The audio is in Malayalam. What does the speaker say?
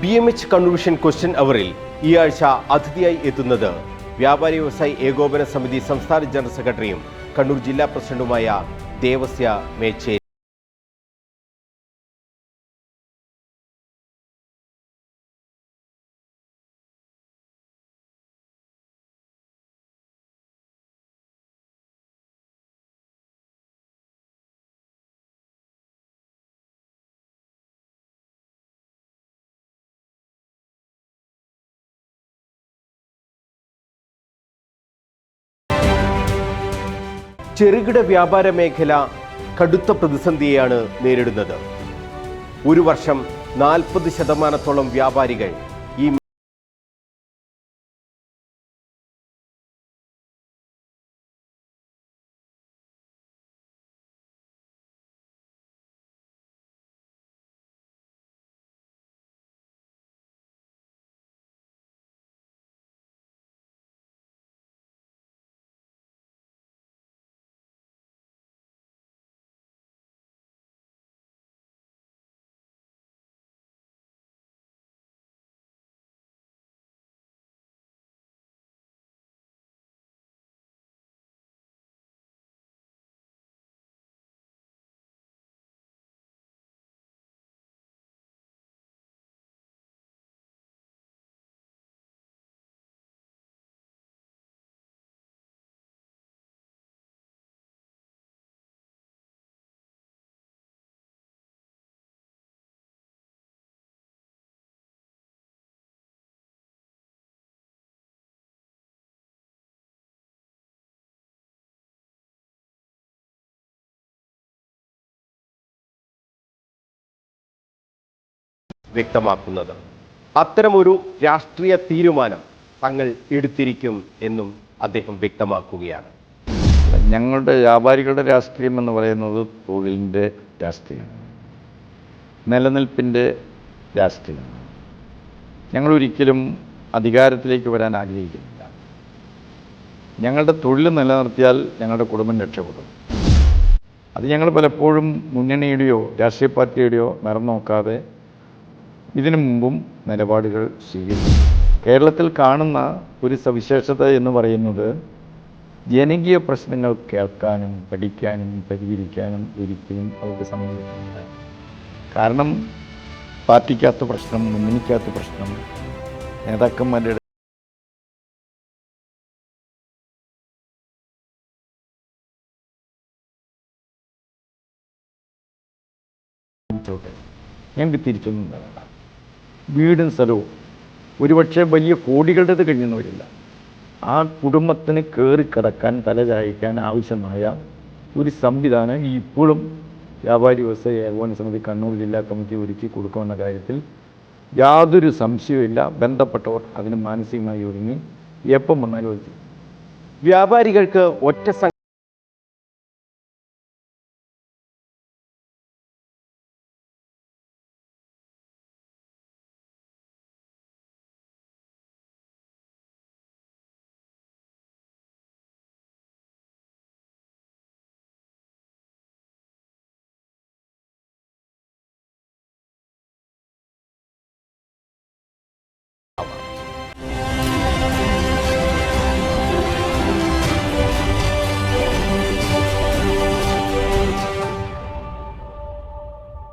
PMH കൺവെൻഷൻ ക്വസ്റ്റ്യൻ അവറിൽ ഈ ആഴ്ച അതിഥിയായി എത്തുന്നത് വ്യാപാരി വ്യവസായി ഏകോപന സമിതി സംസ്ഥാന ജനറൽ സെക്രട്ടറിയും കണ്ണൂർ ജില്ലാ പ്രസിഡന്റുമായ ദേവസ്യ മേച്ചേരി. ചെറുകിട വ്യാപാര മേഖല കടുത്ത പ്രതിസന്ധിയെയാണ് നേരിടുന്നത്. ഒരു വർഷം 40% വ്യാപാരികൾ ഈ വ്യക്തമാക്കുന്നത് അത്തരമൊരു രാഷ്ട്രീയ തീരുമാനം തങ്ങൾ എടുത്തിരിക്കും എന്നും അദ്ദേഹം വ്യക്തമാക്കുകയാണ്. ഞങ്ങളുടെ വ്യാപാരികളുടെ രാഷ്ട്രീയം എന്ന് പറയുന്നത് തൊഴിലിൻ്റെ രാഷ്ട്രീയം, നിലനിൽപ്പിൻ്റെ രാഷ്ട്രീയം. ഞങ്ങളൊരിക്കലും അധികാരത്തിലേക്ക് വരാൻ ആഗ്രഹിക്കുന്നില്ല. ഞങ്ങളുടെ തൊഴിൽ നിലനിർത്തിയാൽ ഞങ്ങളുടെ കുടുംബം രക്ഷപ്പെടും. അത് ഞങ്ങൾ പലപ്പോഴും മുന്നണിയുടെയോ രാഷ്ട്രീയ പാർട്ടിയുടെയോ നിറം നോക്കാതെ ഇതിനു മുമ്പും നിലപാടുകൾ സ്വീകരിച്ചു. കേരളത്തിൽ കാണുന്ന ഒരു സവിശേഷത എന്ന് പറയുന്നത് ജനകീയ പ്രശ്നങ്ങൾ കേൾക്കാനും പഠിക്കാനും പരിഹരിക്കാനും ഒരിക്കലും അവർക്ക് സമയം കിട്ടുന്നില്ല. കാരണം പാർട്ടിക്കകത്ത് പ്രശ്നം, മുന്നണിക്കകത്ത് പ്രശ്നം, നേതാക്കന്മാരുടെ ഞങ്ങൾക്ക് തിരിച്ചൊന്നും വേണ്ട. വീടും സ്ഥലവും ഒരുപക്ഷെ വലിയ കോടികളുടേത് കഴിഞ്ഞെന്ന് വരില്ല. ആ കുടുംബത്തിന് കയറിക്കിടക്കാൻ തലചായ്ക്കാൻ ആവശ്യമായ ഒരു സംവിധാനം ഇപ്പോഴും വ്യാപാരി വ്യവസായ ഏകോപന സമിതി കണ്ണൂർ ജില്ലാ കമ്മിറ്റി ഒരുക്കി കൊടുക്കുമെന്ന കാര്യത്തിൽ യാതൊരു സംശയവുമില്ല. ബന്ധപ്പെട്ടവർ അതിന് മാനസികമായി ഒരുങ്ങി എപ്പം വന്നാലും വ്യാപാരികൾക്ക് ഒറ്റ